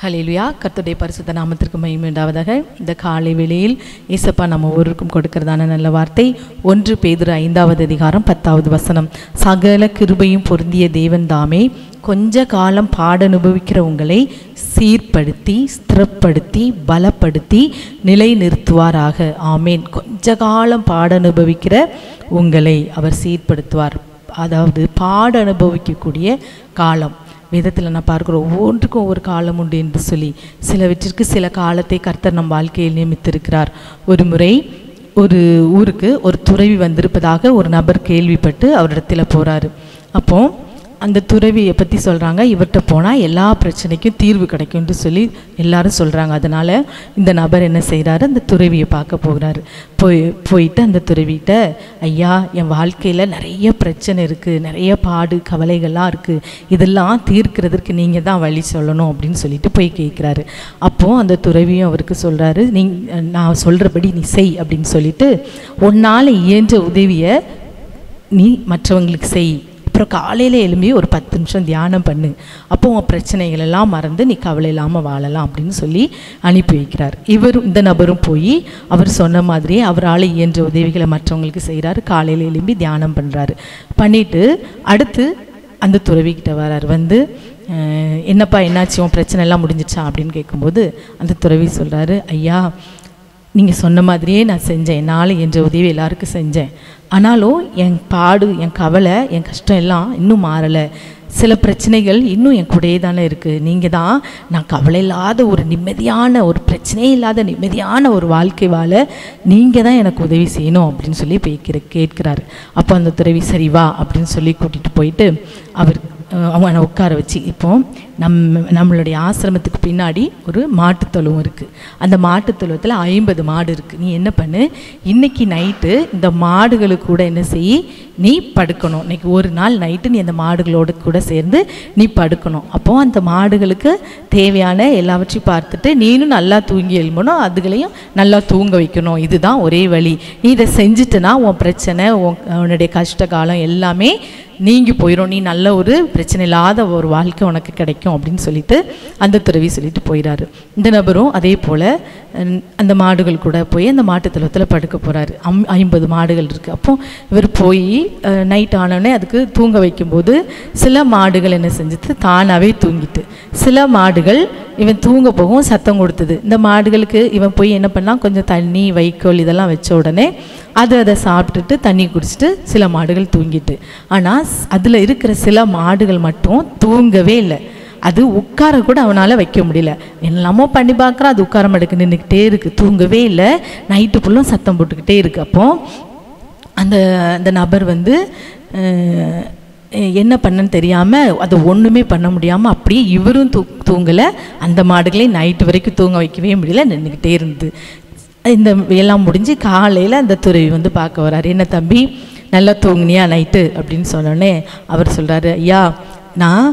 ஹல்லேலூயா. கர்த்தருடைய பரிசுத்த நாமத்திற்கு மகிமை உண்டாவதாக. இந்த காலை வேளையில் ஏசப்பா நம்ம ஒவ்வொருக்கும் கொடுக்கிறதான நல்ல வார்த்தை 1 பேதுரு 5வது அதிகாரம் 10வது வசனம். சகல கிருபையும் பொருந்திய தேவன் தாமே கொஞ்ச காலம் பாட அனுபவிக்கிற உங்களை சீர்படுத்தி ஸ்திரப்படுத்தி பலப்படுத்தி நிலை நிறுத்துவாராக. ஆமேன். கொஞ்ச காலம் பாட அனுபவிக்கிற உங்களை அவர் சீர்படுத்துவார். அதாவது பாட அனுபவிக்கக்கூடிய காலம். வேதத்தில் நான் பார்க்குறோம், ஒவ்வொன்றுக்கும் ஒவ்வொரு காலம் உண்டு என்று சொல்லி சிலவற்றிற்கு சில காலத்தை கர்த்தர் நம் வாழ்க்கையில் நியமித்திருக்கிறார். ஒரு முறை ஒரு ஊருக்கு ஒரு துறவி வந்திருப்பதாக ஒரு நபர் கேள்விப்பட்டு அவரிடத்தில் போகிறாரு. அப்போ அந்த துறவியை பற்றி சொல்கிறாங்க, இவர்கிட்ட போனால் எல்லா பிரச்சனைக்கும் தீர்வு கிடைக்கும்னு சொல்லி எல்லாரும் சொல்கிறாங்க. அதனால் இந்த நபர் என்ன செய்கிறாரு, அந்த துறவியை பார்க்க போகிறாரு. போயிட்டு அந்த துறவிகிட்ட, ஐயா, என் வாழ்க்கையில் நிறைய பிரச்சனை இருக்குது, நிறைய பாடு கவலைகள்லாம் இருக்குது, இதெல்லாம் தீர்க்கிறதுக்கு நீங்கள் தான் வழி சொல்லணும் அப்படின்னு சொல்லிட்டு போய் கேட்குறாரு. அப்போது அந்த துறவியும் அவருக்கு சொல்கிறாரு, நான் சொல்கிறபடி நீ செய் அப்படின்னு சொல்லிட்டு, உன்னால் இயன்ற உதவியை நீ மற்றவங்களுக்கு செய். அப்புறம் காலையில் எழும்பி ஒரு 10 நிமிஷம் தியானம் பண்ணு, அப்போ உன் பிரச்சனைகள் எல்லாம் மறந்து நீ கவலை இல்லாமல் வாழலாம் அப்படின்னு சொல்லி அனுப்பி வைக்கிறார். இந்த நபரும் போய் அவர் சொன்ன மாதிரியே அவரால் இயன்ற உதவிகளை மற்றவங்களுக்கு செய்கிறாரு. காலையில் எழும்பி தியானம் பண்ணுறாரு. பண்ணிவிட்டு அடுத்து அந்த துறவிக்கிட்ட வரார். வந்து, என்னப்பா என்னாச்சு, உன் பிரச்சனை எல்லாம் முடிஞ்சிச்சா அப்படின்னு கேட்கும்போது அந்த துறவி சொல்கிறாரு, ஐயா, நீங்கள் சொன்ன மாதிரியே நான் செஞ்சேன், என்னால் என்ற உதவி எல்லாருக்கும் செஞ்சேன். ஆனாலும் என் பாடு, என் கவலை, என் கஷ்டம் எல்லாம் இன்னும் மாறலை. சில பிரச்சனைகள் இன்னும் என் கூடயே தானே இருக்குது. நீங்கள் தான் நான் கவலை இல்லாத ஒரு நிம்மதியான, ஒரு பிரச்சனையே இல்லாத நிம்மதியான ஒரு வாழ்க்கை வாழ நீங்கள் தான் எனக்கு உதவி செய்யணும் அப்படின்னு சொல்லி கேட்குறாரு. அப்போ அந்த துறவி சரி வா அப்படின்னு சொல்லி கூட்டிகிட்டு போயிட்டு அவனை உட்கார வச்சு, இப்போ நம்மளுடைய ஆசிரமத்துக்கு பின்னாடி ஒரு மாட்டுத்தொழுவம் இருக்குது. அந்த மாட்டுத்தொழுவத்தில் 50 மாடு இருக்குது. நீ என்ன பண்ணு, இன்றைக்கி நைட்டு இந்த மாடுகளுக்கு கூட என்ன செய், நீ படுக்கணும். இன்றைக்கி ஒரு நாள் நைட்டு நீ அந்த மாடுகளோடு கூட சேர்ந்து நீ படுக்கணும். அப்போது அந்த மாடுகளுக்கு தேவையான எல்லாவற்றையும் பார்த்துட்டு நீனும் நல்லா தூங்கி எழும்பணும், அதுகளையும் நல்லா தூங்க வைக்கணும். இதுதான் ஒரே வழி. நீ இதை செஞ்சுட்டுனா உன் பிரச்சனை, உன்னுடைய கஷ்ட காலம் எல்லாமே நீங்கி போயிடும். நீ நல்ல ஒரு பிரச்சனை இல்லாத ஒரு வாழ்க்கை உனக்கு கிடைக்கும் அப்படின்னு சொல்லிட்டு அந்த துறவி சொல்லிட்டு போயிடாரு. இந்த நபரும் அதே போல் அந்த மாடுகள் கூட போய் அந்த மாட்டுத்தொழுவத்தில் படுக்க போகிறாரு. 50 மாடுகள் இருக்குது. அப்போ இவர் போய் நைட் ஆனோடனே அதுக்கு தூங்க வைக்கும்போது சில மாடுகள் என்ன செஞ்சுது, தானாகவே தூங்கிட்டு. சில மாடுகள் இவன் தூங்க போகவும் சத்தம் கொடுத்தது. இந்த மாடுகளுக்கு இவன் போய் என்ன பண்ணால், கொஞ்சம் தண்ணி, வைக்கோல் இதெல்லாம் வச்ச உடனே அதை சாப்பிட்டுட்டு தண்ணி குடிச்சிட்டு சில மாடுகள் தூங்கிட்டு. ஆனால் அதில் இருக்கிற சில மாடுகள் மட்டும் தூங்கவே இல்லை. அது உட்கார கூட அவனால் வைக்க முடியல. எல்லாமோ பண்ணி பார்க்குறா, அது உட்கார மாட்டேக்கு, நின்றுக்கிட்டே இருக்குது, தூங்கவே இல்லை. நைட்டு ஃபுல்லும் சத்தம் போட்டுக்கிட்டே இருக்குது. அப்போது அந்த நபர் வந்து என்ன பண்ணன்னு தெரியாமல், அதை ஒன்றுமே பண்ண முடியாமல் அப்படியே இவரும் தூங்கலை, அந்த மாடுகளையும் நைட்டு வரைக்கும் தூங்க வைக்கவே முடியல, நின்றுக்கிட்டே இருந்தது. இந்த எல்லாம் முடிஞ்சு காலையில் அந்த துறவி வந்து பார்க்க வர்றாரு. என்ன தம்பி, நல்லா தூங்குனியா நைட்டு அப்படின்னு சொன்னோடனே அவர் சொல்கிறாரு, ஐயா, நான்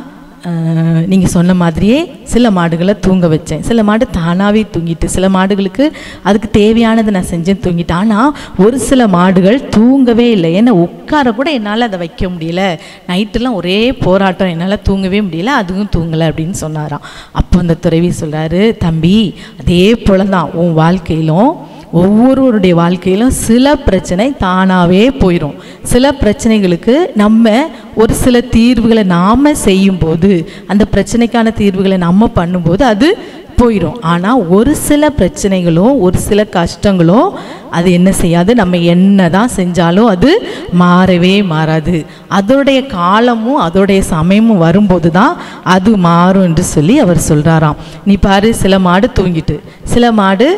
நீங்கள் சொன்ன மாதிரியே சில மாடுகளை தூங்க வச்சேன். சில மாடு தானாகவே தூங்கிட்டு, சில மாடுகளுக்கு அதுக்கு தேவையானதை நான் செஞ்சேன், தூங்கிட்டேன். ஆனால் ஒரு சில மாடுகள் தூங்கவே இல்லை. ஏன்னா உட்கார கூட என்னால் அதை வைக்க முடியல. நைட்டெல்லாம் ஒரே போராட்டம், என்னால் தூங்கவே முடியல, அதுவும் தூங்கலை அப்படின்னு சொன்னாராம். அப்போ அந்த துறவி சொல்கிறாரு, தம்பி, அதே போல தான் உன் வாழ்க்கையிலும், ஒவ்வொருவருடைய வாழ்க்கையிலும் சில பிரச்சனை தானாகவே போயிடும். சில பிரச்சனைகளுக்கு நம்ம ஒரு சில தீர்வுகளை நாம் செய்யும்போது, அந்த பிரச்சனைக்கான தீர்வுகளை நம்ம பண்ணும்போது அது போயிடும். ஆனால் ஒரு சில பிரச்சனைகளோ ஒரு சில கஷ்டங்களோ அது என்ன செய்யாது, நம்ம என்ன தான் செஞ்சாலும் அது மாறவே மாறாது. அதோடைய காலமும் அதோடைய சமயமும் வரும்போது தான் அது மாறும் என்று சொல்லி அவர் சொல்கிறாராம். நீ பாரு, சில மாடு தூங்கிட்டு, சில மாடு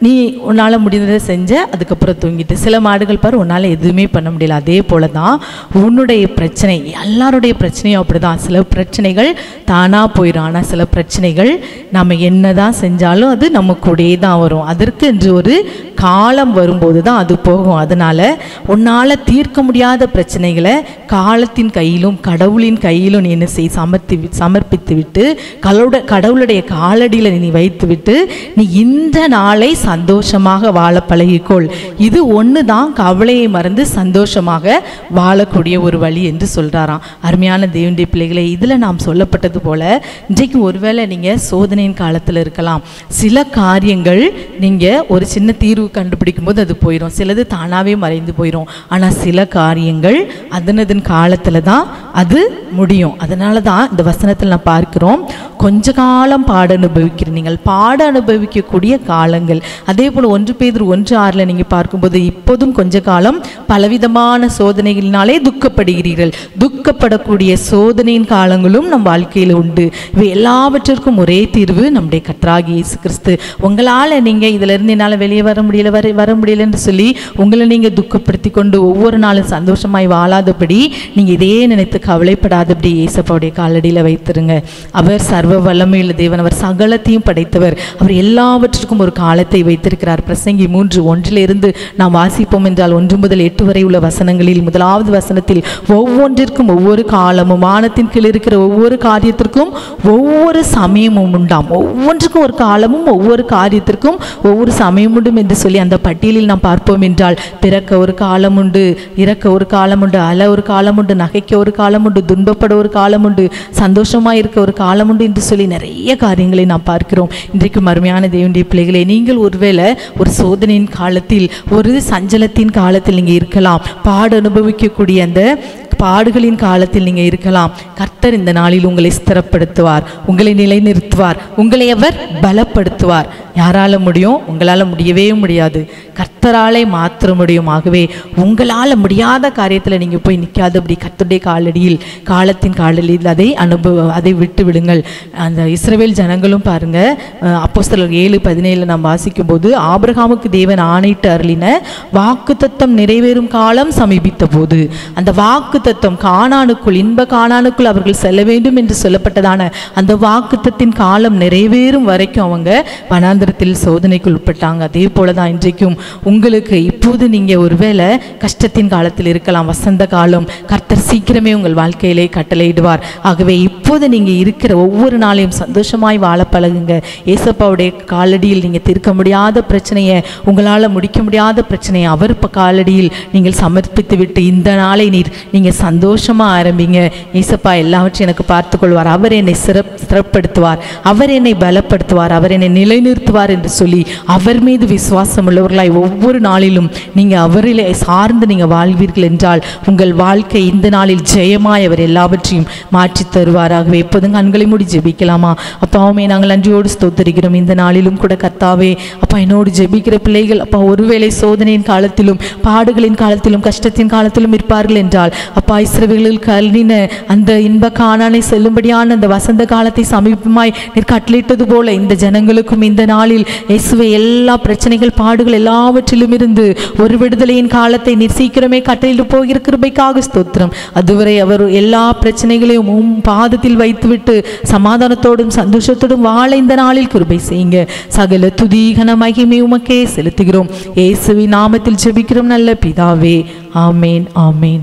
நீ உன்னால் முடிந்ததை செஞ்ச, அதுக்கப்புறம் தூங்கிட்டு. சில மாடுகள் பாரு, உன்னால் எதுவுமே பண்ண முடியல. அதே போல தான் உன்னுடைய பிரச்சனை, எல்லாருடைய பிரச்சனையும் அப்படி தான். சில பிரச்சனைகள் தானாக போயிடும். ஆனால் சில பிரச்சனைகள் நம்ம என்ன தான் செஞ்சாலும் அது நம்ம கூடயே தான் வரும். அதற்கு என்று ஒரு காலம் வரும்போது தான் அது போகும். அதனால் உன்னால் தீர்க்க முடியாத பிரச்சனைகளை காலத்தின் கையிலும் கடவுளின் கையிலும் நீ என்ன செய், சமர்ப்பித்து விட்டு கடவுளுடைய காலடியில் நீ வைத்து விட்டு நீ இந்த நாளை சந்தோஷமாக வாழ பழகிக்கொள். இது ஒன்று தான் கவலையை மறந்து சந்தோஷமாக வாழக்கூடிய ஒரு வழி என்று சொல்கிறாராம். அருமையான தேவனுடைய பிள்ளைகளை, இதில் நாம் சொல்லப்பட்டது போல இன்றைக்கு ஒருவேளை நீங்கள் சோதனையின் காலத்தில் இருக்கலாம். சில காரியங்கள் நீங்கள் ஒரு சின்ன தீர்வு கண்டுபிடிக்கும் போது அது போயிடும், சிலது தானாகவே மறைந்து போயிடும். ஆனால் சில காரியங்கள் அதனதன் காலத்தில் தான் அது முடியும். அதனால தான் இந்த வசனத்தில் நான் பார்க்கிறோம், கொஞ்ச காலம் பாட அனுபவிக்கிற நீங்கள் பாட அனுபவிக்கக்கூடிய காலங்கள். அதே போல் 1 பேதுரு 1:6 நீங்கள் பார்க்கும்போது, இப்போதும் கொஞ்ச காலம் பலவிதமான சோதனைகளினாலே துக்கப்படுகிறீர்கள். துக்கப்படக்கூடிய சோதனையின் காலங்களும் நம் வாழ்க்கையில் உண்டு. இவை எல்லாவற்றிற்கும் ஒரே தீர்வு நம்முடைய கர்த்தராகிய இயேசு கிறிஸ்து. உங்களால் நீங்கள் இதிலிருந்து என்னால் வெளியே வர முடியல என்று சொல்லி உங்களை நீங்கள் துக்கப்படுத்தி கொண்டு ஒவ்வொரு நாளும் சந்தோஷமாய் வாழாதபடி நீங்கள் இதே நினைத்து கவலைப்படாதபடி இயேசுவுடைய காலடியில் வைத்திருங்க. அவர் சர்வ வல்லமையுள்ள தேவன், அவர் சகலத்தையும் படைத்தவர். அவர் எல்லாவற்றுக்கும் ஒரு காலத்தை வைத்திருக்கிறார். பிரசங்கி 3:1 நாம் வாசிப்போம் என்றால் 1 முதல் 8 வரை உள்ள வசனங்களில் 1வது வசனத்தில் ஒவ்வொன்றிற்கும் ஒவ்வொரு காலமும், வானத்தின் கீழ் இருக்கிற ஒவ்வொரு காரியத்திற்கும் ஒவ்வொரு சமயமும் உண்டாம். ஒவ்வொன்றுக்கும் ஒரு காலமும் ஒவ்வொரு காரியத்திற்கும் ஒவ்வொரு சமயம் உண்டும் என்று சொல்லி அந்த பட்டியலில் நாம் பார்ப்போம் என்றால், பிறக்க ஒரு காலம் உண்டு, இறக்க ஒரு காலம் உண்டு, அழ ஒரு காலம் உண்டு, நகைக்க ஒரு காலம் உண்டு, துன்பப்பட ஒரு காலம் உண்டு, சந்தோஷமாக இருக்க ஒரு காலம் உண்டு என்று சொல்லி நிறைய காரியங்களை நாம் பார்க்கிறோம். இன்றைக்கு அருமையான தேவனுடைய பிள்ளைகளே, நீங்கள் ஒருவேளை ஒரு சோதனையின் காலத்தில், ஒரு சஞ்சலத்தின் காலத்தில் நீங்கள் இருக்கலாம். பாடு அனுபவிக்கக்கூடிய அந்த பாடுகளின் காலத்தில் நீங்கள் இருக்கலாம். கர்த்தர் இந்த நாளில் உங்களை ஸ்திரப்படுத்துவார், உங்களை நிலைநிறுத்துவார், உங்களை அவர் பலப்படுத்துவார். யாரால முடியும்? உங்களால் முடியவே முடியாது, கர்த்தராலே மாற்ற முடியும். ஆகவே உங்களால் முடியாத காரியத்தில் நீங்கள் போய் நிற்காதபடி கர்த்தருடைய காலடியில், காலத்தின் காலடியில் அதை விட்டு விடுங்கள். அந்த இஸ்ரவேல் ஜனங்களும் பாருங்க, அப்போஸ்தலர் 7:17 நாம் வாசிக்கும் போது, ஆபிரகாமுக்கு தேவன் ஆணையிட்டு அருளின வாக்குத்தத்தம் நிறைவேறும் காலம் சமீபித்த போது, அந்த வாக்குத்தத்தம் கானானுக்குள், இன்ப கானானுக்குள் அவர்கள் செல்ல வேண்டும் என்று சொல்லப்பட்டதான அந்த வாக்குத்தத்தின் காலம் நிறைவேறும் வரைக்கும் அவங்க வனாந்திரத்தில் சோதனைக்குள் உட்பட்டாங்க. அதே போலதான் இன்றைக்கும் உங்களுக்கு இப்போது நீங்கள் ஒருவேளை கஷ்டத்தின் காலத்தில் இருக்கலாம். வசந்த காலம் கர்த்தர் சீக்கிரமே உங்கள் வாழ்க்கையிலே கட்டளையிடுவார். ஆகவே இப்போது நீங்கள் இருக்கிற ஒவ்வொரு நாளையும் சந்தோஷமாய் வாழ பழகுங்க. ஏசப்பாவுடைய காலடியில் நீங்கள் தீர்க்க முடியாத பிரச்சனையை, உங்களால் முடிக்க முடியாத பிரச்சனையை அவர் காலடியில் நீங்கள் சமர்ப்பித்து விட்டு இந்த நாளை நீங்கள் சந்தோஷமாக ஆரம்பிங்க. ஏசப்பா எல்லாவற்றையும் எனக்கு பார்த்துக்கொள்வார், அவர் என்னை சிறப்படுத்துவார், அவர் என்னை பலப்படுத்துவார், அவர் என்னை நிலைநிறுத்துவார் என்று சொல்லி அவர் மீது விசுவாசம் உள்ளவர்களாய் ஒவ்வொரு நாளிலும் நீங்கள் அவரிலே சார்ந்து நீங்கள் வாழ்வீர்கள் என்றால் உங்கள் வாழ்க்கை இந்த நாளில் ஜெயமாய் அவர் எல்லாவற்றையும் மாற்றி தருவாராகவே. எப்போதும் கண்களை மூடி ஜெபிக்கலாமா? அப்பாவுமே நாங்கள் நன்றியோடு ஸ்தோத்திரிக்கிறோம். இந்த நாளிலும் கூட கர்த்தாவே, அப்பா என்னோடு ஜெபிக்கிற பிள்ளைகள் அப்பா ஒருவேளை சோதனையின் காலத்திலும், பாடுகளின் காலத்திலும், கஷ்டத்தின் காலத்திலும் இருப்பார்கள் என்றால், அப்பா இஸ்ரவேலுக்கு அருளின அந்த இன்ப கானானை செல்லும்படியான அந்த வசந்த காலத்தை சமீபமாய் நீர் கட்டளையிட்டது போல இந்த ஜனங்களுக்கும் இந்த நாளில் இயேசுவே எல்லா பிரச்சனைகள், பாடுகள் எல்லாவற்றிலும் இருந்து ஒரு விடுதலையின் காலத்தை நீர் சீக்கிரமே கட்டளையிட்டு போகிற கிருபைக்காக ஸ்தோத்திரம். அதுவரை அவர் எல்லா பிரச்சனைகளையும் பாதத்தில் வைத்துவிட்டு சமாதானத்தோடும் சந்தோஷத்தோடும் வாழ இந்த நாளில் கிருபை செய்யுங்க. சகல துதி கன மகிமை உமக்கே செலுத்துகிறோம். இயேசுவின் நாமத்தில் ஜெபிக்கிறோம் நல்ல பிதாவே. ஆமேன், ஆமேன்.